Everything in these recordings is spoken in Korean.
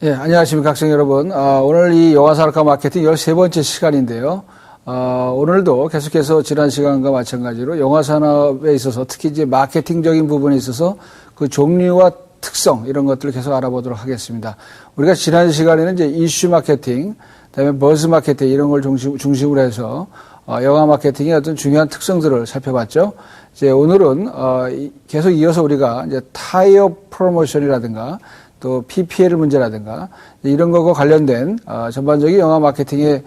예, 안녕하십니까, 학생 여러분. 오늘 이 영화산업과 마케팅 13번째 시간인데요. 오늘도 계속해서 지난 시간과 마찬가지로 영화산업에 있어서 특히 이제 마케팅적인 부분에 있어서 그 종류와 특성, 이런 것들을 계속 알아보도록 하겠습니다. 우리가 지난 시간에는 이제 이슈 마케팅, 그다음에 버즈 마케팅 이런 걸 중심으로 해서 영화 마케팅의 어떤 중요한 특성들을 살펴봤죠. 이제 오늘은 계속 이어서 우리가 이제 타이어 프로모션이라든가 또 PPL 문제라든가 이런 것과 관련된 전반적인 영화 마케팅의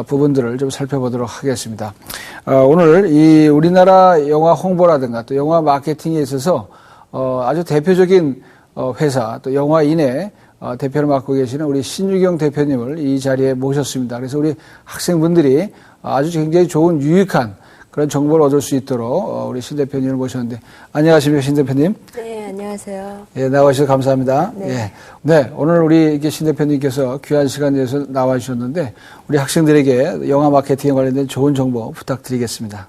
부분들을 좀 살펴보도록 하겠습니다. 오늘 이 우리나라 영화 홍보라든가 또 영화 마케팅에 있어서 아주 대표적인 회사 또 영화인의 대표를 맡고 계시는 우리 신유경 대표님을 이 자리에 모셨습니다. 그래서 우리 학생분들이 아주 굉장히 좋은 유익한 그런 정보를 얻을 수 있도록 우리 신 대표님을 모셨는데, 안녕하십니까, 신 대표님? 네, 안녕하세요. 예, 나와주셔서 감사합니다. 네. 예. 네, 오늘 우리 신 대표님께서 귀한 시간 내서 나와주셨는데, 우리 학생들에게 영화 마케팅에 관련된 좋은 정보 부탁드리겠습니다.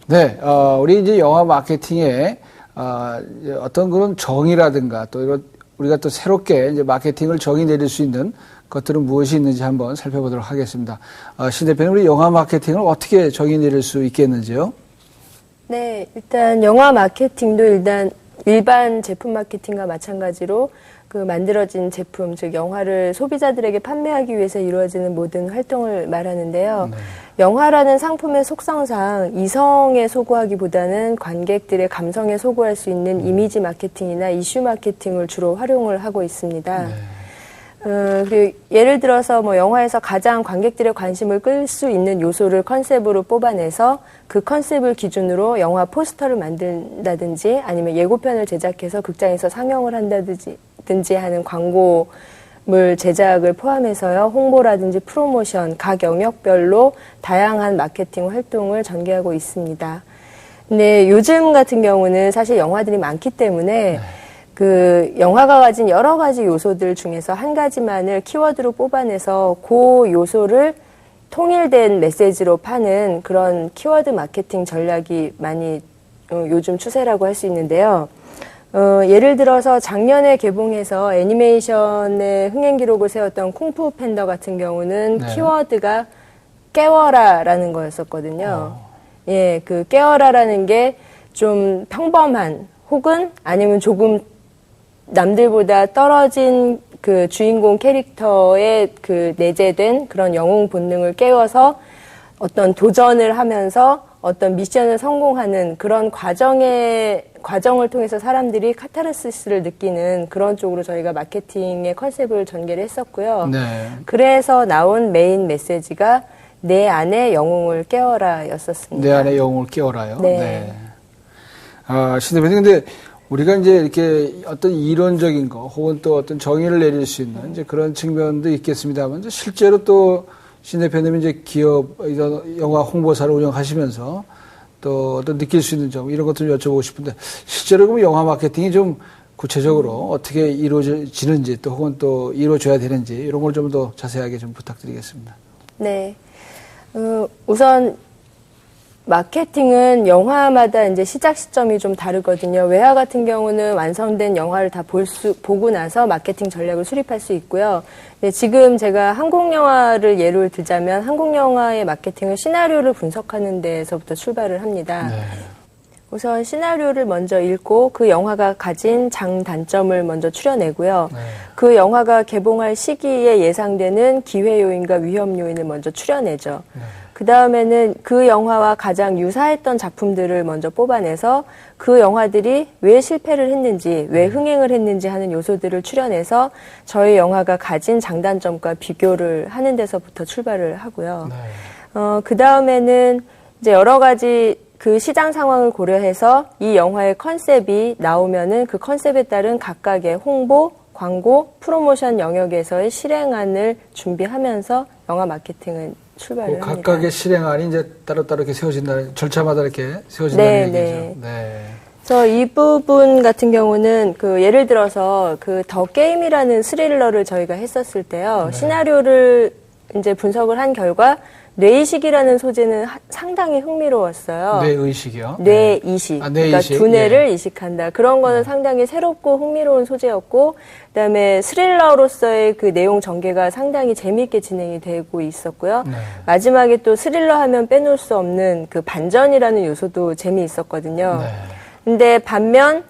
네, 우리 이제 영화 마케팅에, 어떤 그런 정의라든가 또 이런 우리가 또 새롭게 이제 마케팅을 정의 내릴 수 있는 것들은 무엇이 있는지 한번 살펴보도록 하겠습니다. 신 대표님, 우리 영화 마케팅을 어떻게 정의 내릴 수 있겠는지요? 네, 일단 영화 마케팅도 일반 제품 마케팅과 마찬가지로 그 만들어진 제품, 즉 영화를 소비자들에게 판매하기 위해서 이루어지는 모든 활동을 말하는데요. 네. 영화라는 상품의 속성상 이성에 소구하기보다는 관객들의 감성에 소구할 수 있는 이미지 마케팅이나 이슈 마케팅을 주로 활용을 하고 있습니다. 네. 그리고 예를 들어서 뭐 영화에서 가장 관객들의 관심을 끌 수 있는 요소를 컨셉으로 뽑아내서 그 컨셉을 기준으로 영화 포스터를 만든다든지 아니면 예고편을 제작해서 극장에서 상영을 한다든지 하는 광고물 제작을 포함해서요, 홍보라든지 프로모션, 각 영역별로 다양한 마케팅 활동을 전개하고 있습니다. 근데 요즘 같은 경우는 사실 영화들이 많기 때문에 그 영화가 가진 여러 가지 요소들 중에서 한 가지만을 키워드로 뽑아내서 그 요소를 통일된 메시지로 파는 그런 키워드 마케팅 전략이 많이 요즘 추세라고 할 수 있는데요. 예를 들어서 작년에 개봉해서 애니메이션의 흥행 기록을 세웠던 쿵푸 팬더 같은 경우는 네. 키워드가 깨워라라는 거였었거든요. 예, 그 깨워라라는 게 좀 평범한 혹은 아니면 조금 남들보다 떨어진 그 주인공 캐릭터에 그 내재된 그런 영웅 본능을 깨워서 어떤 도전을 하면서 어떤 미션을 성공하는 그런 과정을 통해서 사람들이 카타르시스를 느끼는 그런 쪽으로 저희가 마케팅의 컨셉을 전개를 했었고요. 네. 그래서 나온 메인 메시지가 내 안의 영웅을 깨워라였었습니다. 내 안의 영웅을 깨워라요? 네. 네. 신 대표님, 근데 우리가 이제 이렇게 어떤 이론적인 거 혹은 또 어떤 정의를 내릴 수 있는 이제 그런 측면도 있겠습니다만, 실제로 또 신 대표님이 이제 기업, 영화 홍보사를 운영하시면서 또 어떤 느낄 수 있는 점, 이런 것들을 여쭤보고 싶은데, 실제로 그럼 영화 마케팅이 좀 구체적으로 어떻게 이루어지는지 또 혹은 또 이루어져야 되는지 이런 걸 좀 더 자세하게 좀 부탁드리겠습니다. 네. 우선 마케팅은 영화마다 이제 시작 시점이 좀 다르거든요. 외화 같은 경우는 완성된 영화를 다 보고 나서 마케팅 전략을 수립할 수 있고요. 근데 지금 제가 한국 영화를 예를 들자면 한국 영화의 마케팅은 시나리오를 분석하는 데에서부터 출발을 합니다. 네. 우선 시나리오를 먼저 읽고 그 영화가 가진 장단점을 먼저 추려내고요. 네. 그 영화가 개봉할 시기에 예상되는 기회 요인과 위험 요인을 먼저 추려내죠. 네. 그 다음에는 그 영화와 가장 유사했던 작품들을 먼저 뽑아내서 그 영화들이 왜 실패를 했는지, 왜 흥행을 했는지 하는 요소들을 추려내서 저희 영화가 가진 장단점과 비교를 하는 데서부터 출발을 하고요. 네. 그 다음에는 이제 여러 가지 그 시장 상황을 고려해서 이 영화의 컨셉이 나오면은 그 컨셉에 따른 각각의 홍보, 광고, 프로모션 영역에서의 실행안을 준비하면서 영화 마케팅은 출발을 합니다. 각각의 실행안이 이제 따로따로 이렇게 세워진다는, 절차마다 이렇게 세워진다는 얘기죠. 네. 이 부분 같은 경우는 예를 들어서 더 게임이라는 스릴러를 저희가 했었을 때요. 네. 시나리오를 이제 분석을 한 결과 뇌이식이라는 소재는 상당히 흥미로웠어요. 뇌의식이요? 뇌이식. 그러니까 두뇌를 이식한다. 그런 거는 상당히 새롭고 흥미로운 소재였고, 그다음에 스릴러로서의 그 내용 전개가 상당히 재미있게 진행이 되고 있었고요. 네. 마지막에 또 스릴러 하면 빼놓을 수 없는 그 반전이라는 요소도 재미있었거든요. 네. 근데 반면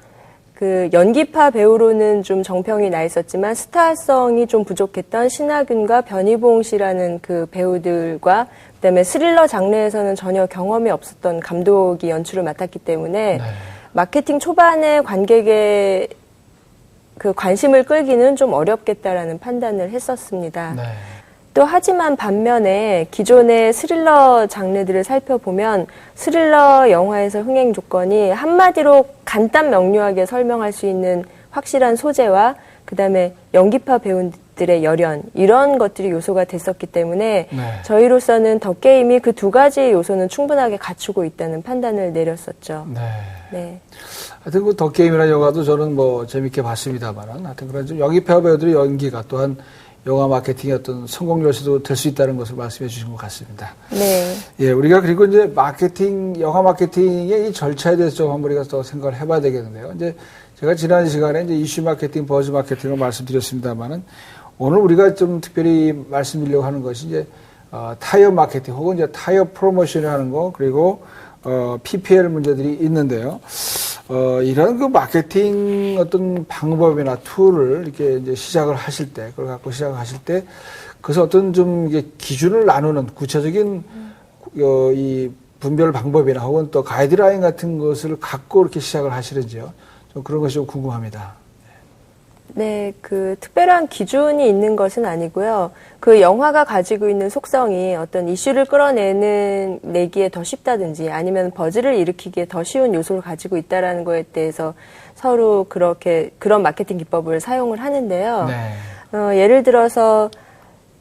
연기파 배우로는 좀 정평이 나 있었지만 스타성이 좀 부족했던 신하균과 변희봉 씨라는 그 배우들과 그다음에 스릴러 장르에서는 전혀 경험이 없었던 감독이 연출을 맡았기 때문에 네. 마케팅 초반에 관객의 관심을 끌기는 좀 어렵겠다라는 판단을 했었습니다. 네. 또 하지만 반면에 기존의 스릴러 장르들을 살펴보면 스릴러 영화에서 흥행 조건이 한마디로 간단 명료하게 설명할 수 있는 확실한 소재와 그다음에 연기파 배우들의 열연 이런 것들이 요소가 됐었기 때문에 네. 저희로서는 더 게임이 그 두 가지의 요소는 충분하게 갖추고 있다는 판단을 내렸었죠. 네. 네. 하여튼 더 게임이라는 영화도 저는 재밌게 봤습니다만은 하여튼 그런 좀 연기파 배우들의 연기가 또한 영화 마케팅의 어떤 성공 요소도 될 수 있다는 것을 말씀해 주신 것 같습니다. 네. 예, 우리가 그리고 이제 영화 마케팅의 이 절차에 대해서 좀 한번 우리가 더 생각을 해봐야 되겠는데요. 이제 제가 지난 시간에 이제 이슈 마케팅, 버즈 마케팅을 말씀드렸습니다만은 오늘 우리가 좀 특별히 말씀드리려고 하는 것이 이제 타이어 마케팅 혹은 이제 타이어 프로모션을 하는 거 그리고 PPL 문제들이 있는데요. 이런 그 마케팅 어떤 방법이나 툴을 이렇게 이제 시작을 하실 때, 그걸 갖고 시작을 하실 때, 그래서 어떤 좀 이게 기준을 나누는 구체적인 이 분별 방법이나 혹은 또 가이드라인 같은 것을 갖고 이렇게 시작을 하시는지요. 좀 그런 것이 좀 궁금합니다. 네, 특별한 기준이 있는 것은 아니고요. 그 영화가 가지고 있는 속성이 어떤 이슈를 끌어내기에 더 쉽다든지 아니면 버즈를 일으키기에 더 쉬운 요소를 가지고 있다라는 거에 대해서 서로 그런 마케팅 기법을 사용을 하는데요. 네. 예를 들어서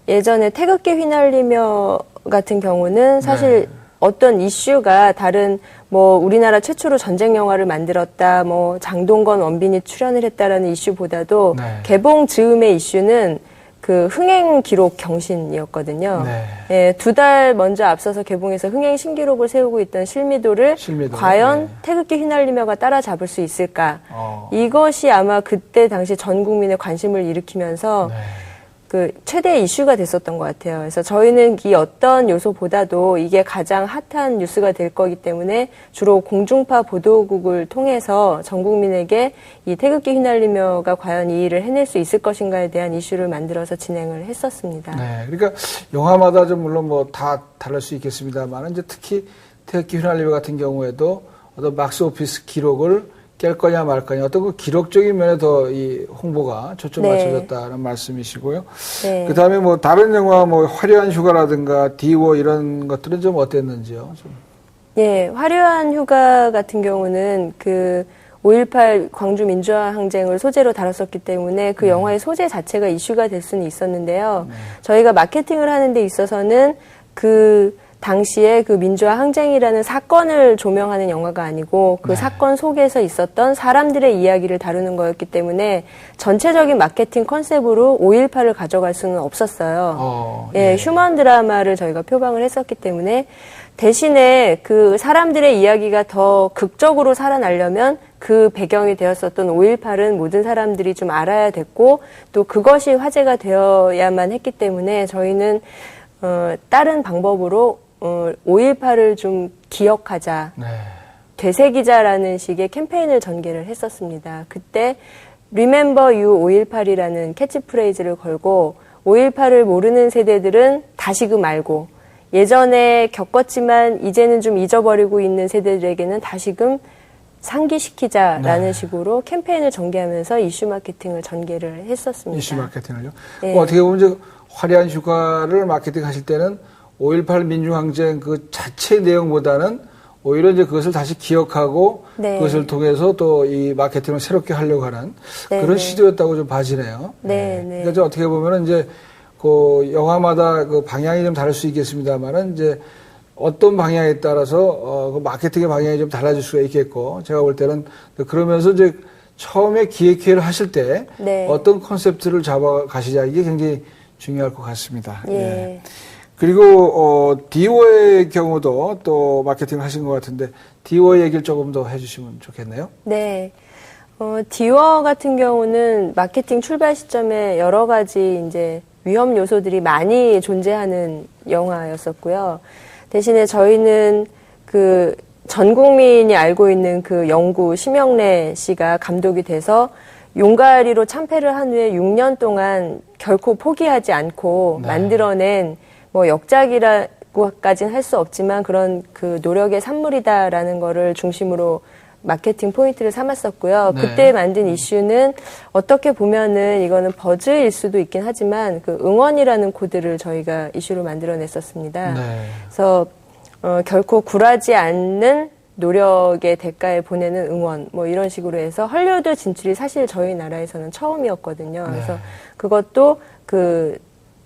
예전에 태극기 휘날리며 같은 경우는 사실 네. 어떤 이슈가 다른 우리나라 최초로 전쟁 영화를 만들었다, 장동건, 원빈이 출연을 했다라는 이슈보다도 네. 개봉 즈음의 이슈는 흥행 기록 경신이었거든요. 네. 예, 2달 먼저 앞서서 개봉해서 흥행 신기록을 세우고 있던 실미도를 과연 네. 태극기 휘날리며가 따라잡을 수 있을까? 이것이 이것이 아마 그때 당시 전 국민의 관심을 일으키면서 최대 이슈가 됐었던 것 같아요. 그래서 저희는 이 어떤 요소보다도 이게 가장 핫한 뉴스가 될 거기 때문에 주로 공중파 보도국을 통해서 전 국민에게 이 태극기 휘날리며가 과연 이 일을 해낼 수 있을 것인가에 대한 이슈를 만들어서 진행을 했었습니다. 네. 그러니까 영화마다 좀 물론 다 다를 수 있겠습니다만 이제 특히 태극기 휘날리며 같은 경우에도 어떤 박스 오피스 기록을 깰 거냐 말 거냐 어떤 그 기록적인 면에 더 이 홍보가 초점 맞춰졌다는 말씀이시고요. 네. 그다음에 다른 영화 화려한 휴가라든가 디워 이런 것들은 좀 어땠는지요? 좀. 네, 화려한 휴가 같은 경우는 5.18 광주 민주화 항쟁을 소재로 다뤘었기 때문에 그 영화의 소재 자체가 이슈가 될 수는 있었는데요. 저희가 마케팅을 하는 데 있어서는 당시에 민주화 항쟁이라는 사건을 조명하는 영화가 아니고 그 사건 속에서 있었던 사람들의 이야기를 다루는 거였기 때문에 전체적인 마케팅 컨셉으로 5.18을 가져갈 수는 없었어요. 예, 휴먼 드라마를 저희가 표방을 했었기 때문에 대신에 그 사람들의 이야기가 더 극적으로 살아나려면 그 배경이 되었었던 5.18은 모든 사람들이 좀 알아야 됐고 또 그것이 화제가 되어야만 했기 때문에 저희는 다른 방법으로 5.18을 좀 기억하자, 되새기자라는 식의 캠페인을 전개를 했었습니다. 그때 Remember You 5.18이라는 캐치프레이즈를 걸고 5.18을 모르는 세대들은 다시금 알고 예전에 겪었지만 이제는 좀 잊어버리고 있는 세대들에게는 다시금 상기시키자라는 식으로 캠페인을 전개하면서 이슈 마케팅을 전개를 했었습니다. 이슈 마케팅을요? 네. 어떻게 보면 이제 화려한 휴가를 마케팅 하실 때는 5.18 민주항쟁 그 자체 내용보다는 오히려 이제 그것을 다시 기억하고 그것을 통해서 또 이 마케팅을 새롭게 하려고 하는 그런 시도였다고 좀 봐지네요. 그러니까 좀 어떻게 보면은 이제 그 영화마다 그 방향이 좀 다를 수 있겠습니다만은 이제 어떤 방향에 따라서 그 마케팅의 방향이 좀 달라질 수가 있겠고, 제가 볼 때는 그러면서 이제 처음에 기획회의를 하실 때 네. 어떤 컨셉트를 잡아가시자, 이게 굉장히 중요할 것 같습니다. 예. 예. 그리고 디오의 경우도 또 마케팅을 하신 것 같은데, 디오 얘기를 조금 더 해주시면 좋겠네요. 네. 디워 같은 경우는 마케팅 출발 시점에 여러 가지 이제 위험 요소들이 많이 존재하는 영화였었고요. 대신에 저희는 그 전 국민이 알고 있는 그 영구 심영래 씨가 감독이 돼서 용가리로 참패를 한 후에 6년 동안 결코 포기하지 않고 네. 만들어낸 뭐 역작이라고까지는 할 수 없지만 그런 그 노력의 산물이다라는 거를 중심으로 마케팅 포인트를 삼았었고요. 네. 그때 만든 이슈는 어떻게 보면은 이거는 버즈일 수도 있긴 하지만 그 응원이라는 코드를 저희가 이슈로 만들어냈었습니다. 네. 그래서 결코 굴하지 않는 노력의 대가에 보내는 응원 뭐 이런 식으로 해서 헐리우드 진출이 사실 저희 나라에서는 처음이었거든요. 그래서 네. 그것도 그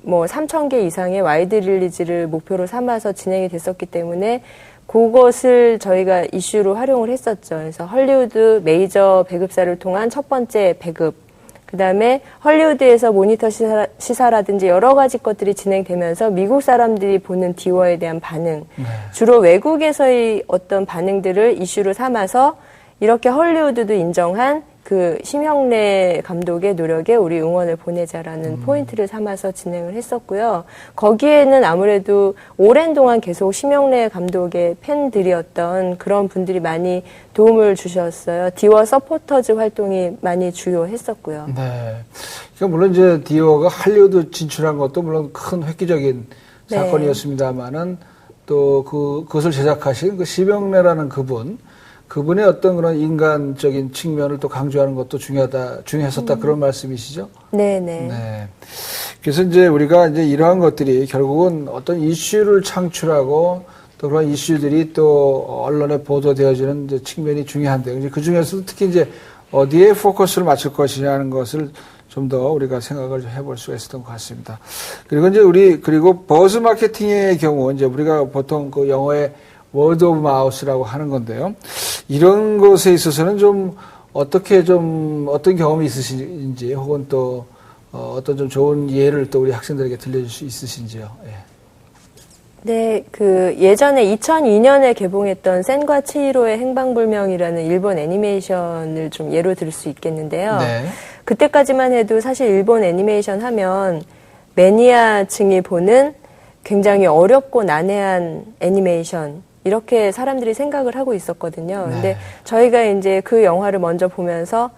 뭐 3,000개 이상의 와이드 릴리즈를 목표로 삼아서 진행이 됐었기 때문에 그것을 저희가 이슈로 활용을 했었죠. 그래서 헐리우드 메이저 배급사를 통한 첫 번째 배급, 그 다음에 헐리우드에서 모니터 시사라든지 여러 가지 것들이 진행되면서 미국 사람들이 보는 디워에 대한 반응, 네. 주로 외국에서의 어떤 반응들을 이슈로 삼아서 이렇게 헐리우드도 인정한 그 심형래 감독의 노력에 우리 응원을 보내자라는 포인트를 삼아서 진행을 했었고요. 거기에는 아무래도 오랜 동안 계속 심형래 감독의 팬들이었던 그런 분들이 많이 도움을 주셨어요. 디워 서포터즈 활동이 많이 주요했었고요. 네. 그러니까 물론 이제 디오가 할리우드 진출한 것도 물론 큰 획기적인 네. 사건이었습니다만은 또 그것을 제작하신 그 심영래라는 그분의 어떤 그런 인간적인 측면을 또 강조하는 것도 중요했었다 그런 말씀이시죠? 네네. 네. 그래서 이제 우리가 이제 이러한 것들이 결국은 어떤 이슈를 창출하고 또 그런 이슈들이 또 언론에 보도되어지는 이제 측면이 중요한데, 이제 그 중에서도 특히 이제 어디에 포커스를 맞출 것이냐는 것을 좀 더 우리가 생각을 해볼 수가 있었던 것 같습니다. 그리고 이제 그리고 버즈 마케팅의 경우 이제 우리가 보통 그 영어에 워드 오브 마우스라고 하는 건데요. 이런 것에 있어서는 좀 어떤 경험이 있으신지, 혹은 또 어떤 좀 좋은 예를 또 우리 학생들에게 들려줄 수 있으신지요. 예. 네, 그 예전에 2002년에 개봉했던 센과 치히로의 행방불명이라는 일본 애니메이션을 좀 예로 들 수 있겠는데요. 네. 그때까지만 해도 사실 일본 애니메이션 하면 매니아층이 보는 굉장히 어렵고 난해한 애니메이션, 이렇게 사람들이 생각을 하고 있었거든요. 네. 근데 저희가 이제 그 영화를 먼저 보면서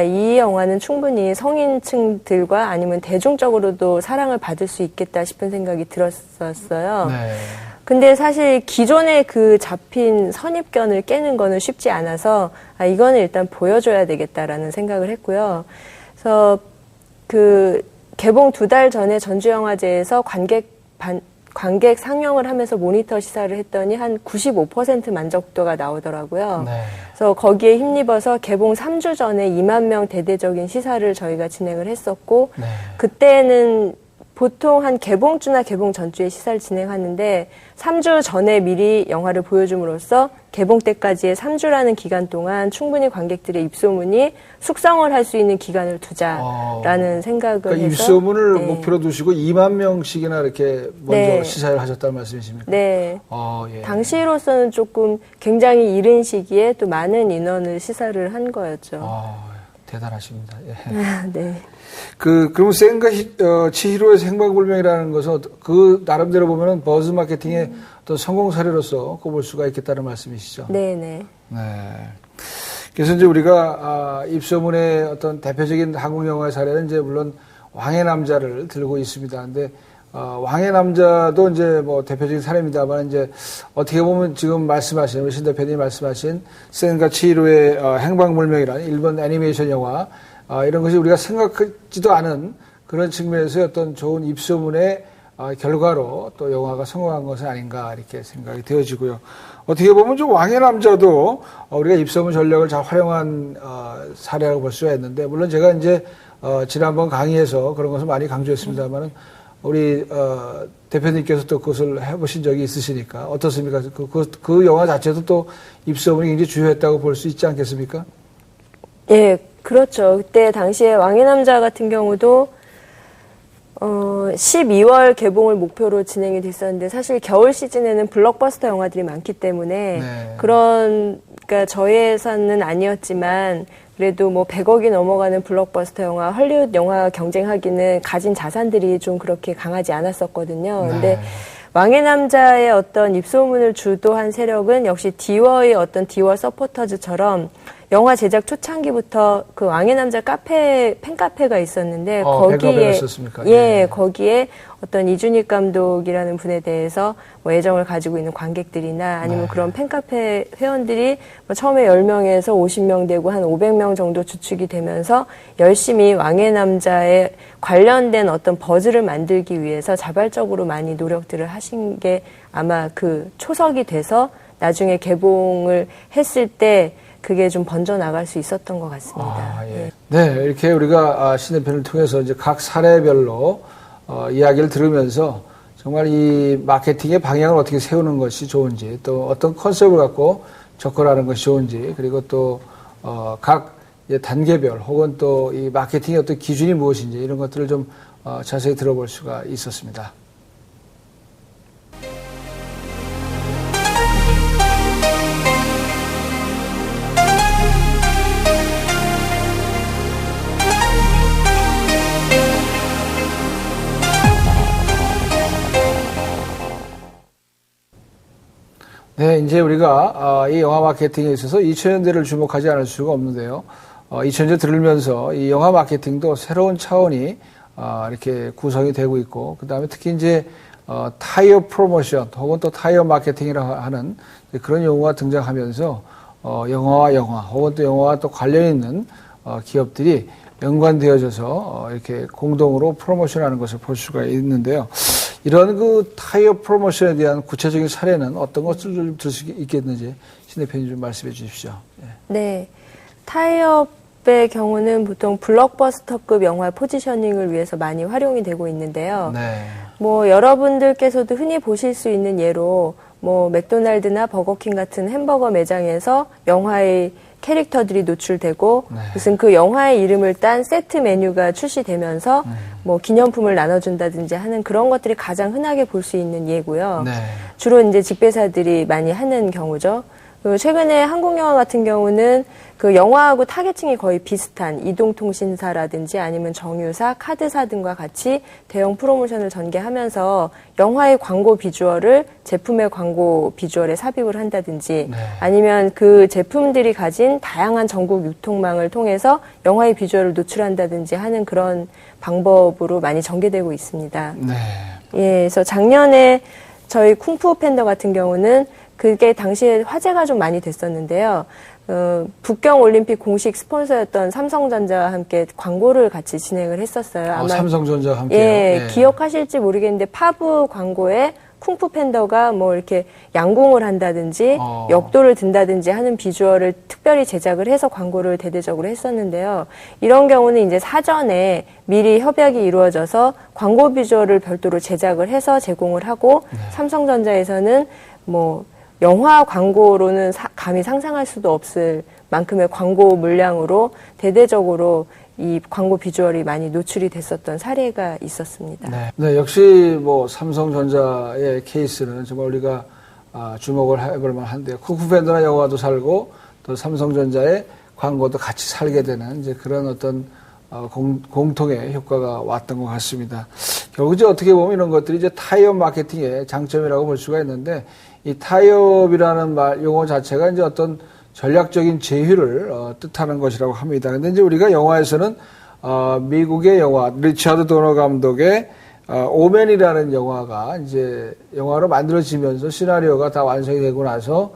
이 영화는 충분히 성인층들과 아니면 대중적으로도 사랑을 받을 수 있겠다 싶은 생각이 들었었어요. 네. 근데 사실 기존의 그 잡힌 선입견을 깨는 거는 쉽지 않아서 이거는 일단 보여줘야 되겠다라는 생각을 했고요. 그래서 그 개봉 2달 전에 전주영화제에서 관객 상영을 하면서 모니터 시사를 했더니 한 95% 만족도가 나오더라고요. 네. 그래서 거기에 힘입어서 개봉 3주 전에 2만 명 대대적인 시사를 저희가 진행을 했었고, 네. 그때는 보통 한 개봉주나 개봉 전주에 시사를 진행하는데 3주 전에 미리 영화를 보여줌으로써 개봉 때까지의 3주라는 기간 동안 충분히 관객들의 입소문이 숙성을 할 수 있는 기간을 두자라는 생각을 그러니까 해서 입소문을 네. 목표로 두시고 2만 명씩이나 이렇게 먼저 네. 시사를 하셨다는 말씀이십니까? 네. 예. 당시로서는 조금 굉장히 이른 시기에 또 많은 인원을 시사를 한 거였죠. 대단하십니다. 예. 네. 그러면 센과 치히로의 행방불명이라는 것은 그 나름대로 보면은 버즈 마케팅의 어떤 성공 사례로서 꼽을 수가 있겠다는 말씀이시죠? 네네. 네. 그래서 이제 우리가 입소문의 어떤 대표적인 한국 영화의 사례는 이제 물론 왕의 남자를 들고 있습니다. 근데 왕의 남자도 이제 뭐 대표적인 사례입니다만, 이제 어떻게 보면 지금 말씀하신 우리 신 대표님이 말씀하신 센과 치히로의 행방불명이라는 일본 애니메이션 영화, 이런 것이 우리가 생각하지도 않은 그런 측면에서 어떤 좋은 입소문의 결과로 또 영화가 성공한 것은 아닌가, 이렇게 생각이 되어지고요. 어떻게 보면 좀 왕의 남자도 우리가 입소문 전략을 잘 활용한 사례라고 볼 수가 있는데, 물론 제가 이제 지난번 강의에서 그런 것을 많이 강조했습니다만은 우리 대표님께서 또 그것을 해보신 적이 있으시니까 어떻습니까? 그 영화 자체도 또 입소문이 굉장히 주요했다고 볼 수 있지 않겠습니까? 예, 그렇죠. 그때 당시에 왕의 남자 같은 경우도 12월 개봉을 목표로 진행이 됐었는데 사실 겨울 시즌에는 블록버스터 영화들이 많기 때문에 네. 그러니까 저희 예산은 아니었지만 그래도 뭐 100억이 넘어가는 블록버스터 영화, 헐리우드 영화 경쟁하기는 가진 자산들이 좀 그렇게 강하지 않았었거든요. 네. 근데 왕의 남자의 어떤 입소문을 주도한 세력은 역시 디워의 어떤 디워 서포터즈처럼 영화 제작 초창기부터 그 왕의 남자 팬카페가 있었는데 거기에 예, 거기에 어떤 이준익 감독이라는 분에 대해서 뭐 애정을 가지고 있는 관객들이나 아니면 네. 그런 팬카페 회원들이 뭐 처음에 10명에서 50명 되고 한 500명 정도 주축이 되면서 열심히 왕의 남자에 관련된 어떤 버즈를 만들기 위해서 자발적으로 많이 노력들을 하신 게 아마 그 초석이 돼서 나중에 개봉을 했을 때 그게 좀 번져나갈 수 있었던 것 같습니다. 예. 네, 이렇게 우리가 신예편을 통해서 이제 각 사례별로 이야기를 들으면서 정말 이 마케팅의 방향을 어떻게 세우는 것이 좋은지 또 어떤 컨셉을 갖고 접근하는 것이 좋은지 그리고 또 각 단계별 혹은 또 이 마케팅의 어떤 기준이 무엇인지 이런 것들을 좀 자세히 들어볼 수가 있었습니다. 네, 이제 우리가 이 영화 마케팅에 있어서 2000년대를 주목하지 않을 수가 없는데요. 2000년대 들으면서 이 영화 마케팅도 새로운 차원이 이렇게 구성이 되고 있고, 그 다음에 특히 이제 타이어 프로모션 혹은 또 타이어 마케팅이라고 하는 그런 용어가 등장하면서 영화와 영화 혹은 또 영화와 또 관련 있는 기업들이 연관되어져서 이렇게 공동으로 프로모션하는 것을 볼 수가 있는데요. 이런 그 타이어 프로모션에 대한 구체적인 사례는 어떤 것을 좀 들 수 있겠는지 신 대표님 좀 말씀해 주십시오. 네. 타이어의 경우는 보통 블록버스터급 영화 포지셔닝을 위해서 많이 활용이 되고 있는데요. 네. 뭐 여러분들께서도 흔히 보실 수 있는 예로 뭐 맥도날드나 버거킹 같은 햄버거 매장에서 영화의 캐릭터들이 노출되고 네. 무슨 그 영화의 이름을 딴 세트 메뉴가 출시되면서 뭐 기념품을 나눠준다든지 하는 그런 것들이 가장 흔하게 볼 수 있는 예고요. 네. 주로 이제 직배사들이 많이 하는 경우죠. 그리고 최근에 한국 영화 같은 경우는 그 영화하고 타겟팅이 거의 비슷한 이동통신사라든지 아니면 정유사, 카드사 등과 같이 대형 프로모션을 전개하면서 영화의 광고 비주얼을 제품의 광고 비주얼에 삽입을 한다든지 네. 아니면 그 제품들이 가진 다양한 전국 유통망을 통해서 영화의 비주얼을 노출한다든지 하는 그런 방법으로 많이 전개되고 있습니다. 네. 예, 그래서 작년에 저희 쿵푸 팬더 같은 경우는 그게 당시에 화제가 좀 많이 됐었는데요. 북경 올림픽 공식 스폰서였던 삼성전자와 함께 광고를 같이 진행을 했었어요. 아마 삼성전자와 함께요. 예, 기억하실지 모르겠는데 파브 광고에 쿵푸 팬더가 뭐 이렇게 양궁을 한다든지 역도를 든다든지 하는 비주얼을 특별히 제작을 해서 광고를 대대적으로 했었는데요. 이런 경우는 이제 사전에 미리 협약이 이루어져서 광고 비주얼을 별도로 제작을 해서 제공을 하고 삼성전자에서는 뭐 영화 광고로는 감히 상상할 수도 없을 만큼의 광고 물량으로 대대적으로 이 광고 비주얼이 많이 노출이 됐었던 사례가 있었습니다. 네. 네, 역시 뭐 삼성전자의 케이스는 정말 우리가 주목을 해볼 만한데요. 쿵푸팬더나 영화도 살고 또 삼성전자의 광고도 같이 살게 되는 이제 그런 어떤 공통의 효과가 왔던 것 같습니다. 결국 이제 어떻게 보면 이런 것들이 이제 타이어 마케팅의 장점이라고 볼 수가 있는데 이 타이업이라는 용어 자체가 이제 어떤 전략적인 제휴를 뜻하는 것이라고 합니다. 근데 이제 우리가 영화에서는 미국의 영화 리차드 도너 감독의 오맨이라는 영화가 이제 영화로 만들어지면서 시나리오가 다 완성이 되고 나서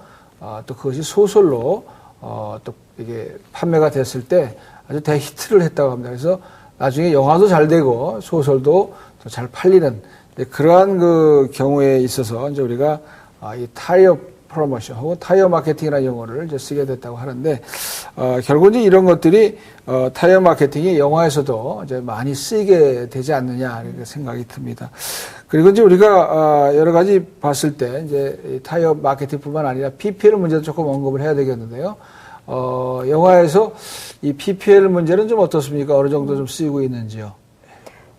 또 그것이 소설로 또 이게 판매가 됐을 때 아주 대히트를 했다고 합니다. 그래서 나중에 영화도 잘 되고 소설도 더 잘 팔리는 그러한 그 경우에 있어서 이제 우리가 이 타이어 프로모션 혹은 타이어 마케팅이라는 용어를 이제 쓰게 됐다고 하는데, 결국 이제 이런 것들이, 타이어 마케팅이 영화에서도 이제 많이 쓰이게 되지 않느냐, 이렇게 생각이 듭니다. 그리고 이제 우리가, 여러 가지 봤을 때, 이제 이 타이어 마케팅뿐만 아니라 PPL 문제도 조금 언급을 해야 되겠는데요. 영화에서 이 PPL 문제는 좀 어떻습니까? 어느 정도 좀 쓰이고 있는지요?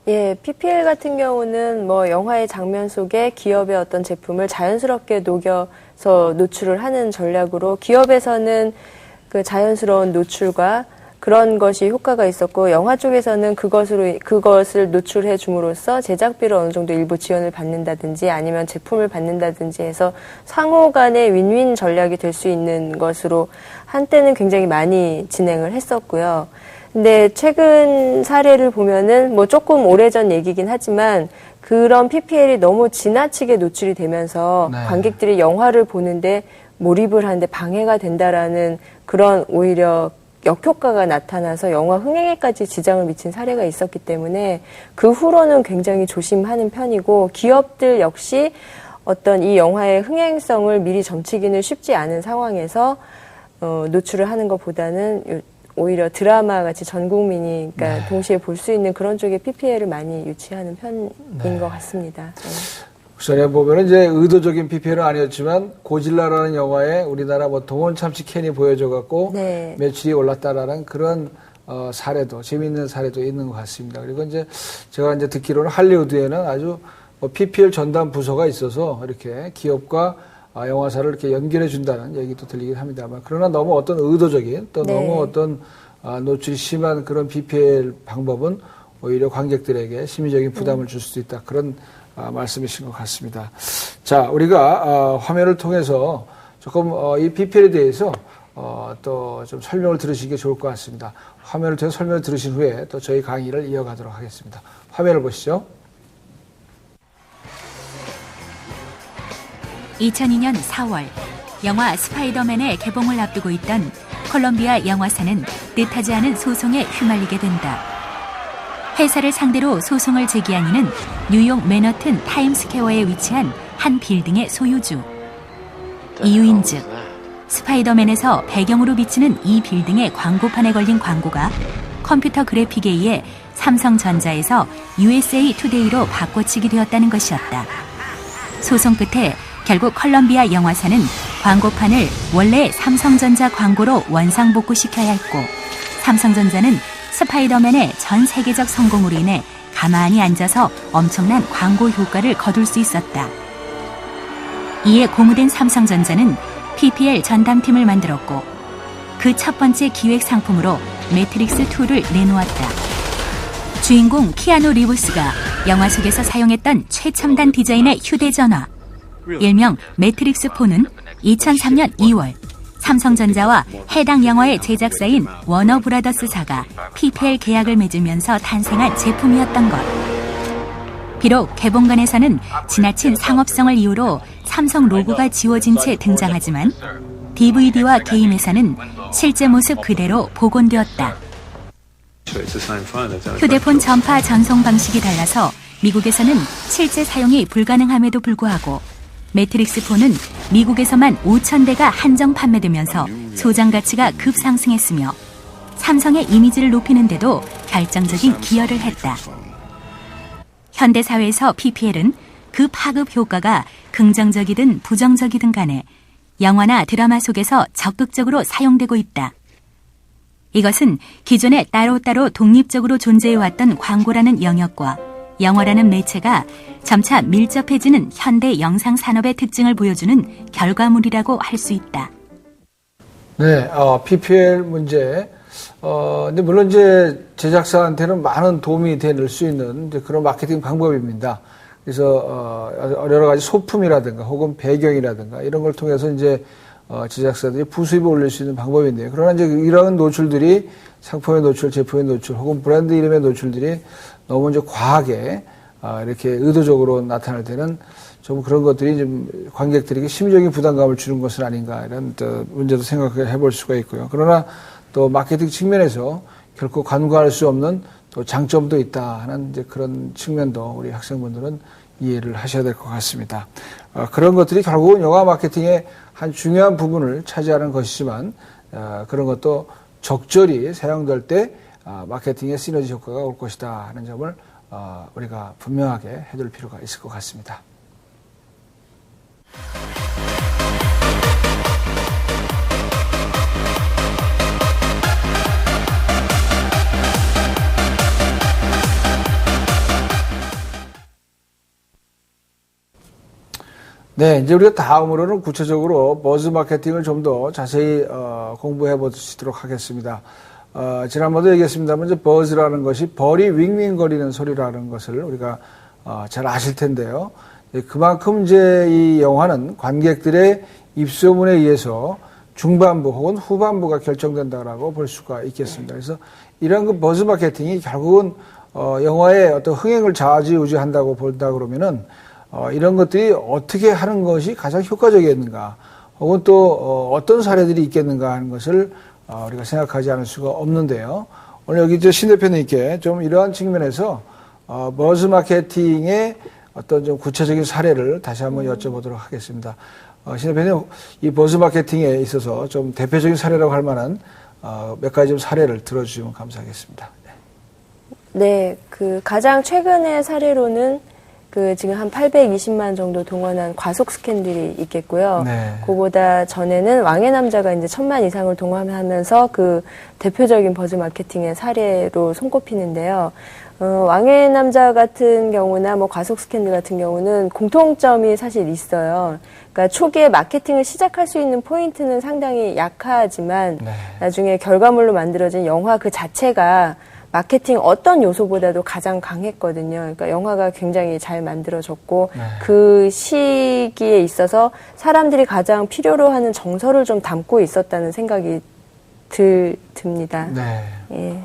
예, PPL 같은 경우는 뭐 영화의 장면 속에 기업의 어떤 제품을 자연스럽게 녹여서 노출을 하는 전략으로 기업에서는 그 자연스러운 노출과 그런 것이 효과가 있었고 영화 쪽에서는 그것을 노출해 줌으로써 제작비를 어느 정도 일부 지원을 받는다든지 아니면 제품을 받는다든지 해서 상호 간의 윈윈 전략이 될 수 있는 것으로 한때는 굉장히 많이 진행을 했었고요. 근데 최근 사례를 보면은 뭐 조금 오래전 얘기긴 하지만 그런 PPL이 너무 지나치게 노출이 되면서 네. 관객들이 영화를 보는데 몰입을 하는데 방해가 된다라는 그런 오히려 역효과가 나타나서 영화 흥행에까지 지장을 미친 사례가 있었기 때문에 그 후로는 굉장히 조심하는 편이고 기업들 역시 어떤 이 영화의 흥행성을 미리 점치기는 쉽지 않은 상황에서 노출을 하는 것보다는 오히려 드라마 같이 전 국민이 그러니까 동시에 볼 수 있는 그런 쪽에 PPL을 많이 유치하는 편인 것 같습니다. 네. 전에 보면은 이제 의도적인 PPL은 아니었지만 고질라라는 영화에 우리나라 뭐 동원 참치 캔이 보여줘갖고 네. 매출이 올랐다라는 그런 사례도 재미있는 사례도 있는 것 같습니다. 그리고 이제 제가 이제 듣기로는 할리우드에는 아주 PPL 전담 부서가 있어서 이렇게 기업과 영화사를 이렇게 연결해 준다는 얘기도 들리긴 합니다만 그러나 너무 어떤 의도적인 또 네. 너무 어떤 노출이 심한 그런 PPL 방법은 오히려 관객들에게 심리적인 부담을 줄 수도 있다. 그런 말씀이신 것 같습니다. 자, 우리가 화면을 통해서 조금 이 PPL에 대해서 또 좀 설명을 들으시기 좋을 것 같습니다. 화면을 통해서 설명을 들으신 후에 또 저희 강의를 이어가도록 하겠습니다. 화면을 보시죠. 2002년 4월 영화 스파이더맨의 개봉을 앞두고 있던 콜롬비아 영화사는 뜻하지 않은 소송에 휘말리게 된다. 회사를 상대로 소송을 제기한 이는 뉴욕 맨하튼 타임스퀘어에 위치한 한 빌딩의 소유주. 이유인즉 스파이더맨에서 배경으로 비치는 이 빌딩의 광고판에 걸린 광고가 컴퓨터 그래픽에 의해 삼성전자에서 USA 투데이로 바꿔치기 되었다는 것이었다. 소송 끝에 결국 콜롬비아 영화사는 광고판을 원래 삼성전자 광고로 원상복구시켜야 했고 삼성전자는 스파이더맨의 전 세계적 성공으로 인해 가만히 앉아서 엄청난 광고 효과를 거둘 수 있었다. 이에 고무된 삼성전자는 PPL 전담팀을 만들었고 그 첫 번째 기획 상품으로 매트릭스2를 내놓았다. 주인공 키아누 리브스가 영화 속에서 사용했던 최첨단 디자인의 휴대전화 일명 매트릭스4는 2003년 2월 삼성전자와 해당 영화의 제작사인 워너브라더스사가 PPL 계약을 맺으면서 탄생한 제품이었던 것. 비록 개봉관에서는 지나친 상업성을 이유로 삼성 로고가 지워진 채 등장하지만 DVD와 게임에서는 실제 모습 그대로 복원되었다. 휴대폰 전파 전송 방식이 달라서 미국에서는 실제 사용이 불가능함에도 불구하고 매트릭스4는 미국에서만 5,000대가 한정 판매되면서 소장 가치가 급상승했으며 삼성의 이미지를 높이는 데도 결정적인 기여를 했다. 현대사회에서 PPL은 그 파급 효과가 긍정적이든 부정적이든 간에 영화나 드라마 속에서 적극적으로 사용되고 있다. 이것은 기존에 따로따로 독립적으로 존재해왔던 광고라는 영역과 영화라는 매체가 점차 밀접해지는 현대 영상 산업의 특징을 보여주는 결과물이라고 할 수 있다. 네, PPL 문제. 근데 물론 이제 제작사한테는 많은 도움이 될 수 있는 이제 그런 마케팅 방법입니다. 그래서 여러 가지 소품이라든가 혹은 배경이라든가 이런 걸 통해서 이제 제작사들이 부수입을 올릴 수 있는 방법인데요. 그러나 이제 이런 노출들이 상품의 노출, 제품의 노출 혹은 브랜드 이름의 노출들이 너무 이제 과하게 이렇게 의도적으로 나타날 때는 좀 그런 것들이 좀 관객들에게 심리적인 부담감을 주는 것은 아닌가 이런 또 문제도 생각해 볼 수가 있고요. 그러나 또 마케팅 측면에서 결코 간과할 수 없는 또 장점도 있다 하는 이제 그런 측면도 우리 학생분들은 이해를 하셔야 될 것 같습니다. 그런 것들이 결국은 영화 마케팅의 한 중요한 부분을 차지하는 것이지만 그런 것도 적절히 사용될 때 마케팅의 시너지 효과가 올 것이다 하는 점을 우리가 분명하게 해둘 필요가 있을 것 같습니다. 네, 이제 우리가 다음으로는 구체적으로 버즈 마케팅을 좀 더 자세히 공부해 보시도록 하겠습니다. 지난번도 얘기했습니다만 이제 버즈라는 것이 벌이 윙윙거리는 소리라는 것을 우리가 잘 아실 텐데요. 그만큼 이제 이 영화는 관객들의 입소문에 의해서 중반부 혹은 후반부가 결정된다라고 볼 수가 있겠습니다. 그래서 이런 그 버즈 마케팅이 결국은 영화의 어떤 흥행을 좌지우지한다고 본다 그러면은 이런 것들이 어떻게 하는 것이 가장 효과적이었는가 혹은 또 어떤 사례들이 있겠는가 하는 것을 우리가 생각하지 않을 수가 없는데요. 오늘 여기 신 대표님께 좀 이러한 측면에서 버즈 마케팅의 어떤 좀 구체적인 사례를 다시 한번 여쭤보도록 하겠습니다. 신 대표님, 이 버즈 마케팅에 있어서 좀 대표적인 사례라고 할 만한 몇 가지 좀 사례를 들어주시면 감사하겠습니다. 네, 그 가장 최근의 사례로는 지금 한 820만 정도 동원한 과속 스캔들이 있겠고요. 네. 그보다 전에는 왕의 남자가 이제 1000만 이상을 동원하면서 그 대표적인 버즈 마케팅의 사례로 손꼽히는데요. 왕의 남자 같은 경우나 뭐 과속 스캔들 같은 경우는 공통점이 사실 있어요. 그러니까 초기에 마케팅을 시작할 수 있는 포인트는 상당히 약하지만 네. 나중에 결과물로 만들어진 영화 그 자체가 마케팅 어떤 요소보다도 가장 강했거든요. 그러니까 영화가 굉장히 잘 만들어졌고 네. 그 시기에 있어서 사람들이 가장 필요로 하는 정서를 좀 담고 있었다는 생각이 듭니다. 네. 예.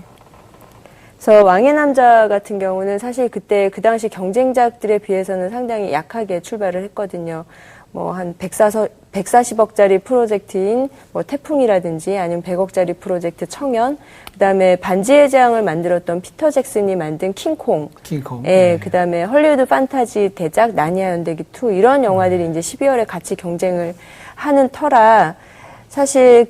그래서 왕의 남자 같은 경우는 사실 그때 그 당시 경쟁작들에 비해서는 상당히 약하게 출발을 했거든요. 뭐 한 140억짜리 프로젝트인 뭐 태풍이라든지 아니면 100억짜리 프로젝트 청년, 그다음에 반지의 제왕을 만들었던 피터 잭슨이 만든 킹콩. 킹콩. 예, 네. 그다음에 헐리우드 판타지 대작 나니아 연대기 2 이런 영화들이 이제 12월에 같이 경쟁을 하는 터라 사실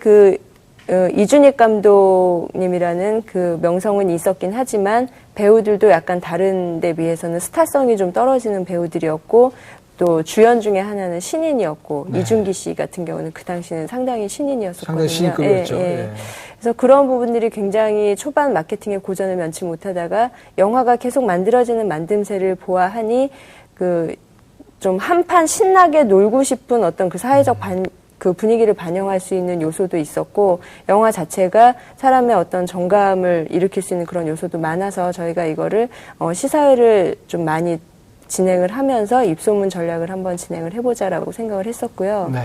이준익 감독님이라는 그 명성은 있었긴 하지만 배우들도 약간 다른 데 비해서는 스타성이 좀 떨어지는 배우들이었고 또 주연 중에 하나는 신인이었고 네. 이준기 씨 같은 경우는 그 당시는 상당히 신인이었었거든요. 상당히 신인급이었죠. 예, 예. 네. 그래서 그런 부분들이 굉장히 초반 마케팅의 고전을 면치 못하다가 영화가 계속 만들어지는 만듦새를 보아하니 좀 한판 신나게 놀고 싶은 어떤 그 사회적 그 분위기를 반영할 수 있는 요소도 있었고 영화 자체가 사람의 어떤 정감을 일으킬 수 있는 그런 요소도 많아서 저희가 이거를 시사회를 좀 많이 진행을 하면서 입소문 전략을 한번 진행을 해보자라고 생각을 했었고요. 네.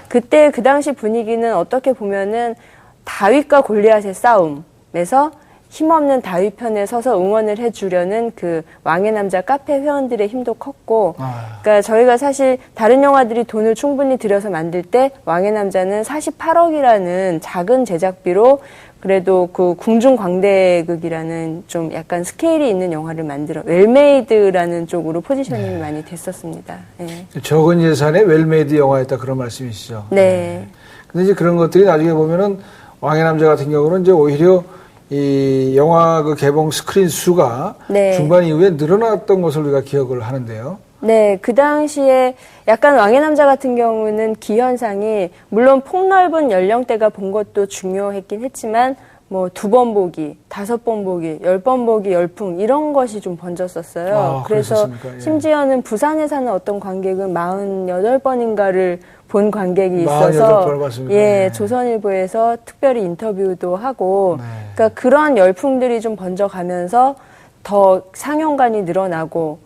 그때 그 당시 분위기는 어떻게 보면은 다윗과 골리앗의 싸움에서 힘없는 다윗 편에 서서 응원을 해주려는 그 왕의 남자 카페 회원들의 힘도 컸고, 그러니까 저희가 사실 다른 영화들이 돈을 충분히 들여서 만들 때 왕의 남자는 48억이라는 작은 제작비로 그래도 그 궁중광대극이라는 좀 약간 스케일이 있는 영화를 웰메이드라는 쪽으로 포지셔닝이 많이 됐었습니다. 네. 적은 예산의 웰메이드 영화였다 그런 말씀이시죠. 네. 근데 이제 그런 것들이 나중에 보면은 왕의 남자 같은 경우는 이제 오히려 이 영화 그 개봉 스크린 수가 네. 중반 이후에 늘어났던 것을 우리가 기억을 하는데요. 네, 그 당시에 약간 왕의 남자 같은 경우는 기현상이 물론 폭넓은 연령대가 본 것도 중요했긴 했지만 뭐 2번 보기, 5번 보기, 10번 보기 열풍 이런 것이 좀 번졌었어요. 그래서 예. 심지어는 부산에 사는 어떤 관객은 48번인가를 본 관객이 있어서 48번 맞습니다. 예, 네. 조선일보에서 특별히 인터뷰도 하고 네. 그러니까 그런 열풍들이 좀 번져가면서 더 상영관이 늘어나고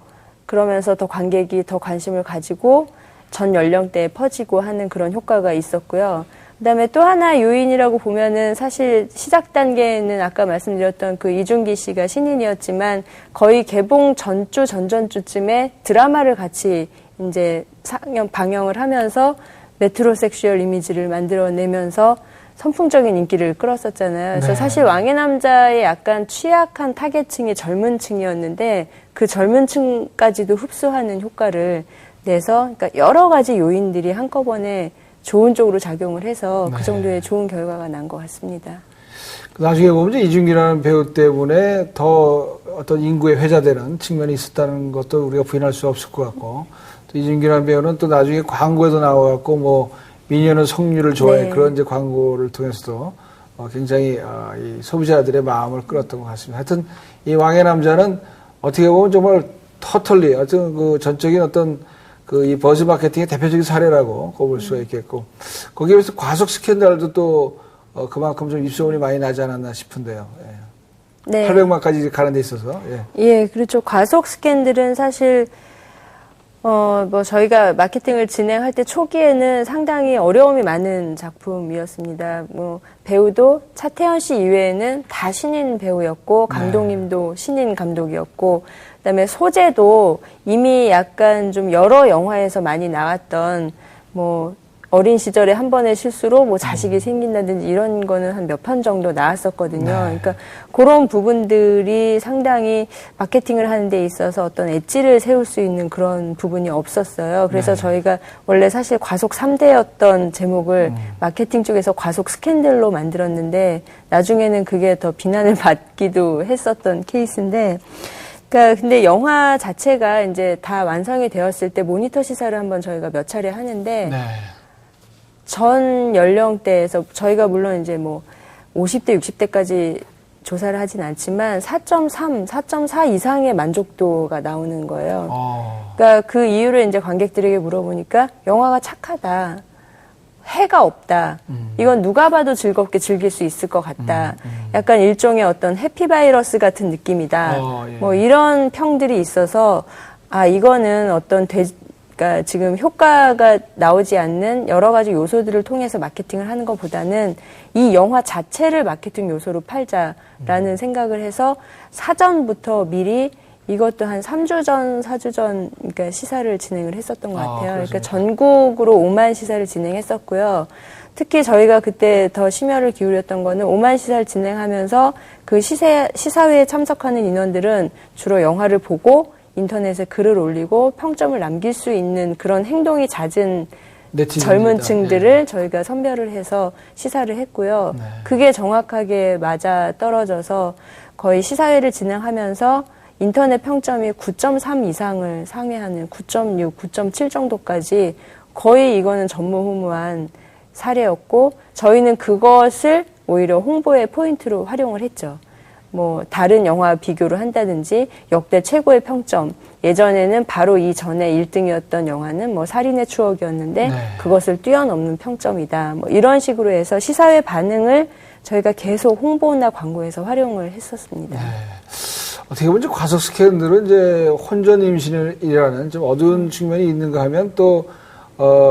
그러면서 더 관객이 더 관심을 가지고 전 연령대에 퍼지고 하는 그런 효과가 있었고요. 그다음에 또 하나 요인이라고 보면은 사실 시작 단계는 아까 말씀드렸던 그 이준기 씨가 신인이었지만 거의 개봉 전주 전전주쯤에 드라마를 같이 이제 방영을 하면서 메트로섹슈얼 이미지를 만들어내면서 선풍적인 인기를 끌었었잖아요. 그래서 네. 사실 왕의 남자의 약간 취약한 타겟층이 젊은 층이었는데 그 젊은 층까지도 흡수하는 효과를 내서 그러니까 여러 가지 요인들이 한꺼번에 좋은 쪽으로 작용을 해서 네. 그 정도의 좋은 결과가 난 것 같습니다. 나중에 보면 이제 이준기라는 배우 때문에 더 어떤 인구에 회자되는 측면이 있었다는 것도 우리가 부인할 수 없을 것 같고, 또 이준기라는 배우는 또 나중에 광고에도 나와갖고 뭐 미녀는 석류를 좋아해 네. 그런 이제 광고를 통해서도 굉장히 이 소비자들의 마음을 끌었던 것 같습니다. 하여튼 이 왕의 남자는 어떻게 보면 정말 터틀리 어떤 그 전적인 어떤 그 이 버즈 마케팅의 대표적인 사례라고 꼽을 수가 있겠고, 거기에 비해서 과속 스캔들도 또 그만큼 좀 입소문이 많이 나지 않았나 싶은데요. 예. 네. 800만까지 가는 데 있어서. 예. 예, 그렇죠. 과속 스캔들은 사실 뭐 저희가 마케팅을 진행할 때 초기에는 상당히 어려움이 많은 작품이었습니다. 뭐 배우도 차태현 씨 이외에는 다 신인 배우였고 감독님도 신인 감독이었고, 그다음에 소재도 이미 약간 좀 여러 영화에서 많이 나왔던 뭐 어린 시절에 한 번의 실수로 뭐 자식이 생긴다든지 이런 거는 한 몇 편 정도 나왔었거든요. 네. 그러니까 그런 부분들이 상당히 마케팅을 하는 데 있어서 어떤 엣지를 세울 수 있는 그런 부분이 없었어요. 그래서 네. 저희가 원래 사실 과속 3대였던 제목을 마케팅 쪽에서 과속 스캔들로 만들었는데 나중에는 그게 더 비난을 받기도 했었던 케이스인데, 그러니까 근데 영화 자체가 이제 다 완성이 되었을 때 모니터 시사를 한번 저희가 몇 차례 하는데 네. 전 연령대에서 저희가 물론 이제 뭐 50대, 60대까지 조사를 하진 않지만 4.3, 4.4 이상의 만족도가 나오는 거예요. 그러니까 그 이유를 이제 관객들에게 물어보니까 영화가 착하다. 해가 없다. 이건 누가 봐도 즐겁게 즐길 수 있을 것 같다. 약간 일종의 어떤 해피바이러스 같은 느낌이다. 예. 뭐 이런 평들이 있어서 아 이거는 어떤 그러니까 지금 효과가 나오지 않는 여러 가지 요소들을 통해서 마케팅을 하는 것보다는 이 영화 자체를 마케팅 요소로 팔자라는 생각을 해서 사전부터 미리 이것도 한 3주 전, 4주 전, 그러니까 시사를 진행을 했었던 것 같아요. 그러니까 전국으로 5만 시사를 진행했었고요. 특히 저희가 그때 더 심혈을 기울였던 거는 5만 시사를 진행하면서 그 시사회에 참석하는 인원들은 주로 영화를 보고 인터넷에 글을 올리고 평점을 남길 수 있는 그런 행동이 잦은 젊은 층들을 저희가 선별을 해서 시사를 했고요. 네. 그게 정확하게 맞아 떨어져서 거의 시사회를 진행하면서 인터넷 평점이 9.3 이상을 상회하는 9.6, 9.7 정도까지 거의 이거는 전무후무한 사례였고, 저희는 그것을 오히려 홍보의 포인트로 활용을 했죠. 뭐 다른 영화 비교를 한다든지 역대 최고의 평점, 예전에는 바로 이전에 1등이었던 영화는 뭐 살인의 추억이었는데 네. 그것을 뛰어넘는 평점이다. 뭐 이런 식으로 해서 시사회 반응을 저희가 계속 홍보나 광고에서 활용을 했었습니다. 네. 어떻게 보면 이제 과속 스캔들은 이제 혼전 임신이라는 좀 어두운 측면이 있는가 하면 또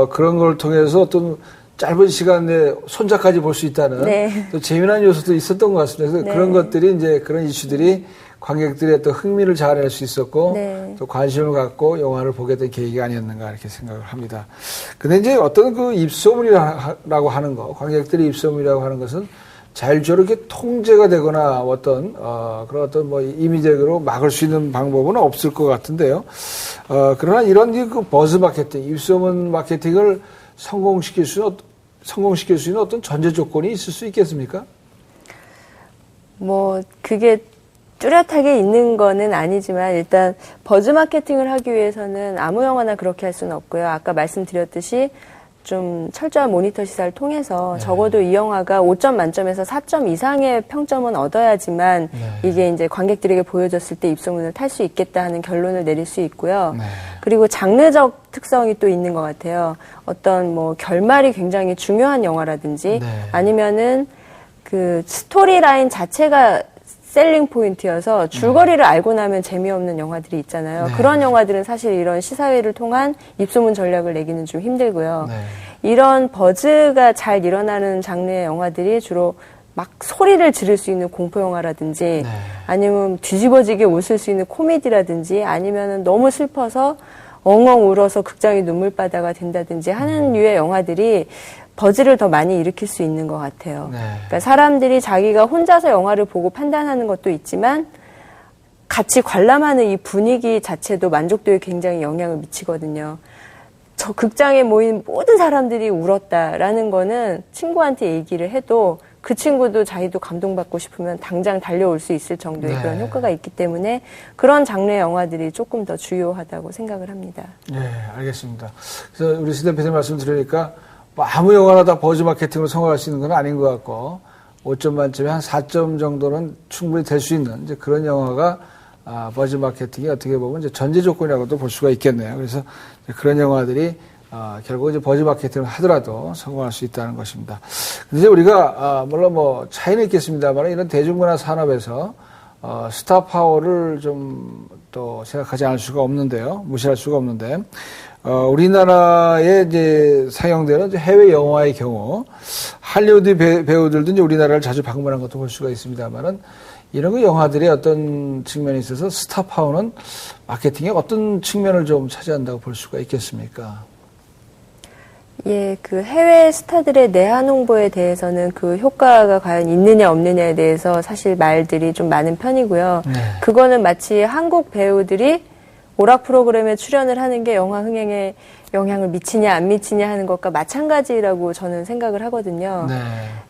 그런 걸 통해서 어떤 짧은 시간 내에 손자까지 볼 수 있다는 네. 또 재미난 요소도 있었던 것 같습니다. 그래서 네. 그런 것들이 이제 그런 이슈들이 관객들의 또 흥미를 자아낼 수 있었고 네. 또 관심을 갖고 영화를 보게 된 계기가 아니었는가 이렇게 생각을 합니다. 근데 이제 어떤 그 입소문이라고 하는 거, 관객들의 입소문이라고 하는 것은 자율적으로 이렇게 통제가 되거나 어떤 그런 어떤 뭐 임의적으로 막을 수 있는 방법은 없을 것 같은데요. 그러나 이런 그 버즈 마케팅, 입소문 마케팅을 성공시킬 수 있는 어떤 전제 조건이 있을 수 있겠습니까? 뭐 그게 뚜렷하게 있는 거는 아니지만 일단 버즈 마케팅을 하기 위해서는 아무 영화나 그렇게 할 수는 없고요. 아까 말씀드렸듯이 좀 철저한 모니터 시사를 통해서 네. 적어도 이 영화가 5점 만점에서 4점 이상의 평점은 얻어야지만 네. 이게 이제 관객들에게 보여줬을 때 입소문을 탈 수 있겠다 하는 결론을 내릴 수 있고요. 네. 그리고 장르적 특성이 또 있는 것 같아요. 어떤 뭐 결말이 굉장히 중요한 영화라든지 네. 아니면은 그 스토리라인 자체가 셀링 포인트여서 줄거리를 알고 나면 재미없는 영화들이 있잖아요. 네. 그런 영화들은 사실 이런 시사회를 통한 입소문 전략을 내기는 좀 힘들고요. 네. 이런 버즈가 잘 일어나는 장르의 영화들이 주로 막 소리를 지를 수 있는 공포 영화라든지 네. 아니면 뒤집어지게 웃을 수 있는 코미디라든지 아니면은 너무 슬퍼서 엉엉 울어서 극장이 눈물바다가 된다든지 하는 류의 영화들이 버즈를 더 많이 일으킬 수 있는 것 같아요. 네. 그러니까 사람들이 자기가 혼자서 영화를 보고 판단하는 것도 있지만 같이 관람하는 이 분위기 자체도 만족도에 굉장히 영향을 미치거든요. 저 극장에 모인 모든 사람들이 울었다라는 거는 친구한테 얘기를 해도 그 친구도 자기도 감동받고 싶으면 당장 달려올 수 있을 정도의 네. 그런 효과가 있기 때문에 그런 장르의 영화들이 조금 더 주요하다고 생각을 합니다. 네, 알겠습니다. 그래서 우리 신 대표님 말씀 들으니까 뭐 아무 영화나 다 버즈 마케팅으로 성공할 수 있는 건 아닌 것 같고 5점 만점에 한 4점 정도는 충분히 될 수 있는 이제 그런 영화가 버즈 마케팅이 어떻게 보면 이제 전제 조건이라고도 볼 수가 있겠네요. 그래서 그런 영화들이 결국 이제 버즈 마케팅을 하더라도 성공할 수 있다는 것입니다. 근데 이제 우리가 물론 뭐 차이는 있겠습니다만 이런 대중문화 산업에서 스타 파워를 좀 또 생각하지 않을 수가 없는데요. 무시할 수가 없는데 우리나라에 이제 상영되는 이제 해외 영화의 경우 할리우드 배우들도 이제 우리나라를 자주 방문한 것도 볼 수가 있습니다만은 이런 그 영화들의 어떤 측면에 있어서 스타 파워는 마케팅의 어떤 측면을 좀 차지한다고 볼 수가 있겠습니까? 예, 그 해외 스타들의 내한 홍보에 대해서는 그 효과가 과연 있느냐 없느냐에 대해서 사실 말들이 좀 많은 편이고요. 네. 그거는 마치 한국 배우들이 오락 프로그램에 출연을 하는 게 영화 흥행에 영향을 미치냐 안 미치냐 하는 것과 마찬가지라고 저는 생각을 하거든요. 네.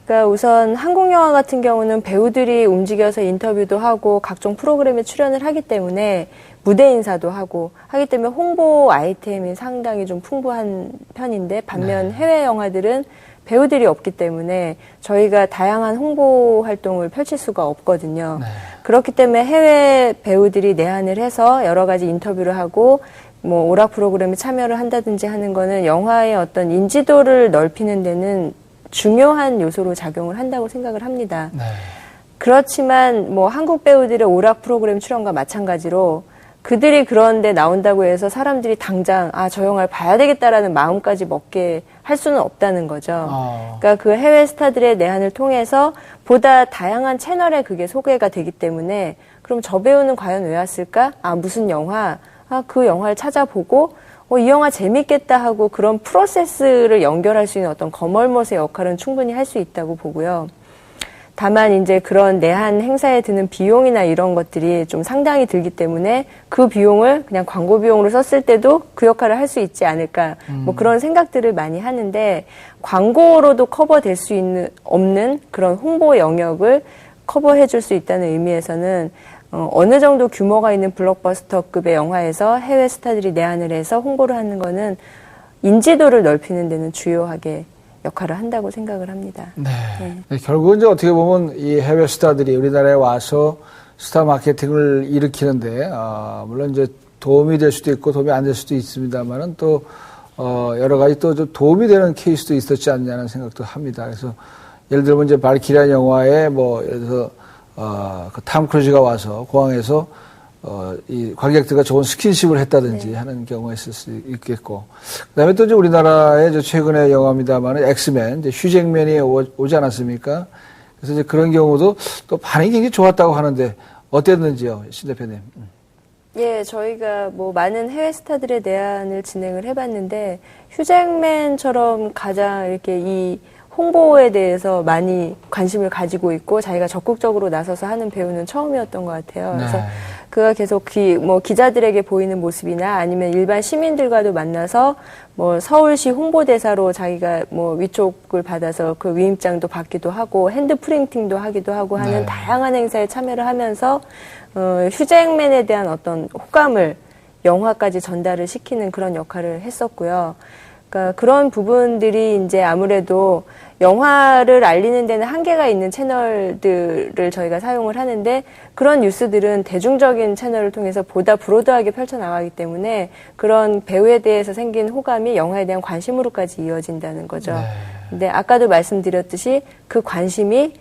그러니까 우선 한국 영화 같은 경우는 배우들이 움직여서 인터뷰도 하고 각종 프로그램에 출연을 하기 때문에 무대 인사도 하고 하기 때문에 홍보 아이템이 상당히 좀 풍부한 편인데 반면 네. 해외 영화들은 배우들이 없기 때문에 저희가 다양한 홍보 활동을 펼칠 수가 없거든요. 네. 그렇기 때문에 해외 배우들이 내한을 해서 여러 가지 인터뷰를 하고 뭐 오락 프로그램에 참여를 한다든지 하는 거는 영화의 어떤 인지도를 넓히는 데는 중요한 요소로 작용을 한다고 생각을 합니다. 네. 그렇지만 뭐 한국 배우들의 오락 프로그램 출연과 마찬가지로 그들이 그런데 나온다고 해서 사람들이 당장 저 영화를 봐야 되겠다라는 마음까지 먹게 할 수는 없다는 거죠. 그러니까 그 해외 스타들의 내한을 통해서 보다 다양한 채널에 그게 소개가 되기 때문에 그럼 저 배우는 과연 왜 왔을까? 무슨 영화? 그 영화를 찾아보고 이 영화 재밌겠다 하고 그런 프로세스를 연결할 수 있는 어떤 거멀못의 역할은 충분히 할 수 있다고 보고요. 다만 이제 그런 내한 행사에 드는 비용이나 이런 것들이 좀 상당히 들기 때문에 그 비용을 그냥 광고 비용으로 썼을 때도 그 역할을 할 수 있지 않을까 뭐 그런 생각들을 많이 하는데 광고로도 커버될 수 없는 그런 홍보 영역을 커버해 줄 수 있다는 의미에서는 어느 정도 규모가 있는 블록버스터급의 영화에서 해외 스타들이 내한을 해서 홍보를 하는 거는 인지도를 넓히는 데는 주요하게 역할을 한다고 생각을 합니다. 네. 네. 결국은 이제 어떻게 보면 이 해외 스타들이 우리나라에 와서 스타 마케팅을 일으키는데, 물론 이제 도움이 될 수도 있고 도움이 안 될 수도 있습니다만은 또, 여러 가지 또 좀 도움이 되는 케이스도 있었지 않냐는 생각도 합니다. 그래서 예를 들면 이제 발키리아 영화에 뭐, 예를 들어서, 그 탐 크루즈가 와서 공항에서 이 관객들과 좋은 스킨십을 했다든지 하는 경우가 있을 수 있겠고. 그 다음에 또 이제 우리나라의 최근의 영화입니다만은 엑스맨, 이제 휴잭맨이 오지 않았습니까? 그래서 이제 그런 경우도 또 반응이 굉장히 좋았다고 하는데 어땠는지요, 신 대표님? 예, 저희가 뭐 많은 해외 스타들의 내한을 진행을 해봤는데 휴잭맨처럼 가장 이렇게 이 홍보에 대해서 많이 관심을 가지고 있고 자기가 적극적으로 나서서 하는 배우는 처음이었던 것 같아요. 그래서 그가 계속 기자들에게 보이는 모습이나 아니면 일반 시민들과도 만나서 뭐 서울시 홍보대사로 자기가 뭐 위촉을 받아서 그 위임장도 받기도 하고 핸드 프린팅도 하기도 하고 하는 다양한 행사에 참여를 하면서 휴잭맨에 대한 어떤 호감을 영화까지 전달을 시키는 그런 역할을 했었고요. 그러니까 그런 부분들이 이제 아무래도 영화를 알리는 데는 한계가 있는 채널들을 저희가 사용을 하는데 그런 뉴스들은 대중적인 채널을 통해서 보다 브로드하게 펼쳐나가기 때문에 그런 배우에 대해서 생긴 호감이 영화에 대한 관심으로까지 이어진다는 거죠. 근데 아까도 말씀드렸듯이 그 관심이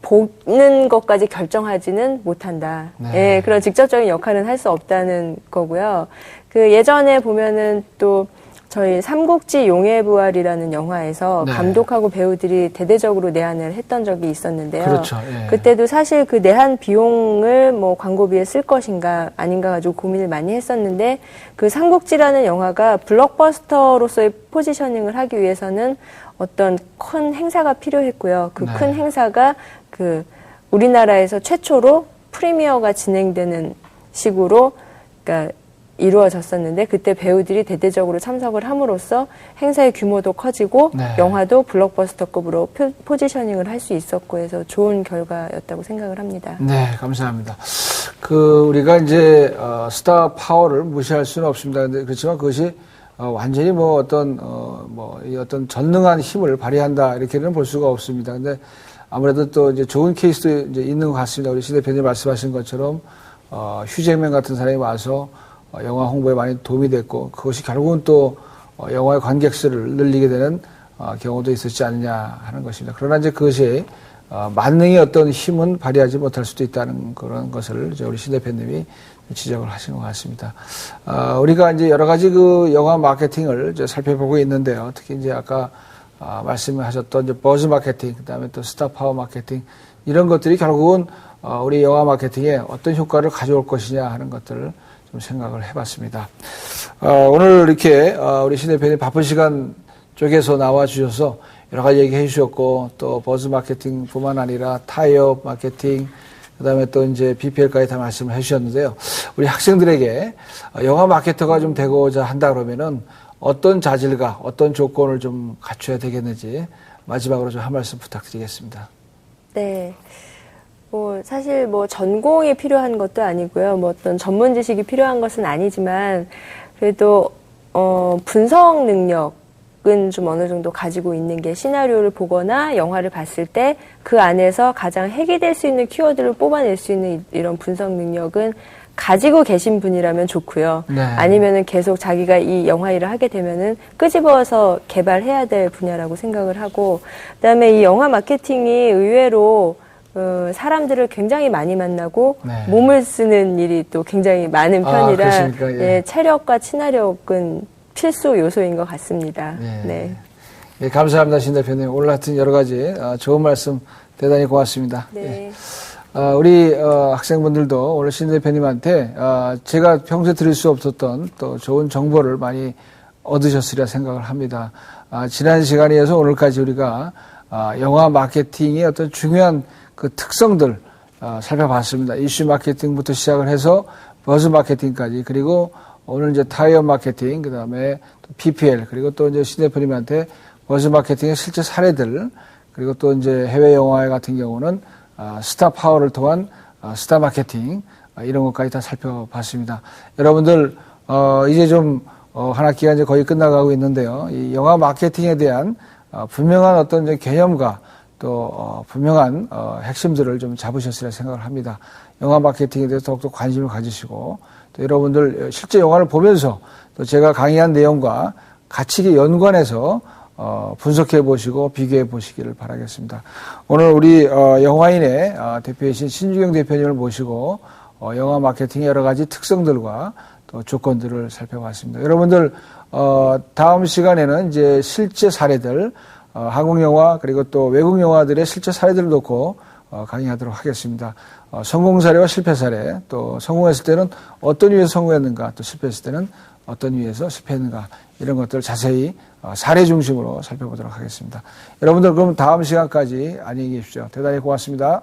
보는 것까지 결정하지는 못한다. 예, 그런 직접적인 역할은 할 수 없다는 거고요. 그 예전에 보면은 또 저희 삼국지 용의 부활이라는 영화에서 네. 감독하고 배우들이 대대적으로 내한을 했던 적이 있었는데요. 그렇죠. 예. 그때도 사실 그 내한 비용을 뭐 광고비에 쓸 것인가 아닌가 가지고 고민을 많이 했었는데 그 삼국지라는 영화가 블록버스터로서의 포지셔닝을 하기 위해서는 어떤 큰 행사가 필요했고요. 그 네. 큰 행사가 그 우리나라에서 최초로 프리미어가 진행되는 식으로 그러니까 이루어졌었는데 그때 배우들이 대대적으로 참석을 함으로써 행사의 규모도 커지고 네. 영화도 블록버스터급으로 포지셔닝을 할 수 있었고 해서 좋은 결과였다고 생각을 합니다. 네, 감사합니다. 우리가 이제 스타 파워를 무시할 수는 없습니다. 근데 그렇지만 그것이 완전히 뭐 어떤 전능한 힘을 발휘한다 이렇게는 볼 수가 없습니다. 근데 아무래도 또 이제 좋은 케이스도 이제 있는 것 같습니다. 우리 시 대표님 말씀하신 것처럼 휴잭맨 같은 사람이 와서 영화 홍보에 많이 도움이 됐고 그것이 결국은 또 영화의 관객 수를 늘리게 되는 경우도 있었지 않느냐 하는 것입니다. 그러나 이제 그것이 만능의 어떤 힘은 발휘하지 못할 수도 있다는 그런 것을 이제 우리 시 대표님이 지적을 하신 것 같습니다. 우리가 이제 여러 가지 그 영화 마케팅을 이제 살펴보고 있는데요. 특히 이제 아까 말씀하셨던 이제 버즈 마케팅, 그다음에 또 스타 파워 마케팅 이런 것들이 결국은 우리 영화 마케팅에 어떤 효과를 가져올 것이냐 하는 것들을 좀 생각을 해봤습니다. 오늘 이렇게 우리 시 대표님 바쁜 시간 쪽에서 나와 주셔서 여러 가지 얘기해 주셨고 또 버즈 마케팅뿐만 아니라 타이어 마케팅 그다음에 또 이제 BPL까지 다 말씀을 해주셨는데요. 우리 학생들에게 영화 마케터가 좀 되고자 한다 그러면은 어떤 자질과 어떤 조건을 좀 갖춰야 되겠는지 마지막으로 좀 한 말씀 부탁드리겠습니다. 네. 사실 전공이 필요한 것도 아니고요. 어떤 전문 지식이 필요한 것은 아니지만 그래도 분석 능력은 좀 어느 정도 가지고 있는 게 시나리오를 보거나 영화를 봤을 때 그 안에서 가장 핵이 될 수 있는 키워드를 뽑아낼 수 있는 이런 분석 능력은 가지고 계신 분이라면 좋고요. 네. 아니면은 계속 자기가 이 영화 일을 하게 되면은 끄집어서 개발해야 될 분야라고 생각을 하고, 그다음에 이 영화 마케팅이 의외로 사람들을 굉장히 많이 만나고 네. 몸을 쓰는 일이 또 굉장히 많은 편이라 그렇습니까? 예. 체력과 친화력은 필수 요소인 것 같습니다. 예. 네. 예, 감사합니다, 신 대표님. 오늘 하여튼 여러 가지 좋은 말씀 대단히 고맙습니다. 네. 예. 우리 학생분들도 오늘 신 대표님한테 제가 평소에 드릴 수 없었던 또 좋은 정보를 많이 얻으셨으리라 생각을 합니다. 지난 시간에서 오늘까지 우리가 영화 마케팅의 어떤 중요한 그 특성들 살펴봤습니다. 이슈 마케팅부터 시작을 해서 버즈 마케팅까지, 그리고 오늘 이제 타이어 마케팅, 그 다음에 또 PPL, 그리고 또 이제 신 대표님한테 버즈 마케팅의 실제 사례들, 그리고 또 이제 해외 영화 같은 경우는 스타 파워를 통한 스타 마케팅, 이런 것까지 다 살펴봤습니다. 여러분들 이제 좀 한 학기가 이제 거의 끝나가고 있는데요. 이 영화 마케팅에 대한 분명한 어떤 이제 개념과 또 분명한 핵심들을 좀 잡으셨으리라 생각을 합니다. 영화 마케팅에 대해서 더욱더 관심을 가지시고, 또 여러분들 실제 영화를 보면서 또 제가 강의한 내용과 같이 연관해서 분석해 보시고 비교해 보시기를 바라겠습니다. 오늘 우리 영화인의 대표이신 신주경 대표님을 모시고 영화 마케팅의 여러 가지 특성들과 또 조건들을 살펴봤습니다. 여러분들 다음 시간에는 이제 실제 사례들, 한국 영화 그리고 또 외국 영화들의 실제 사례들을 놓고 강의하도록 하겠습니다. 성공 사례와 실패 사례, 또 성공했을 때는 어떤 이유에서 성공했는가, 또 실패했을 때는 어떤 이유에서 실패했는가, 이런 것들을 자세히 사례 중심으로 살펴보도록 하겠습니다. 여러분들 그럼 다음 시간까지 안녕히 계십시오. 대단히 고맙습니다.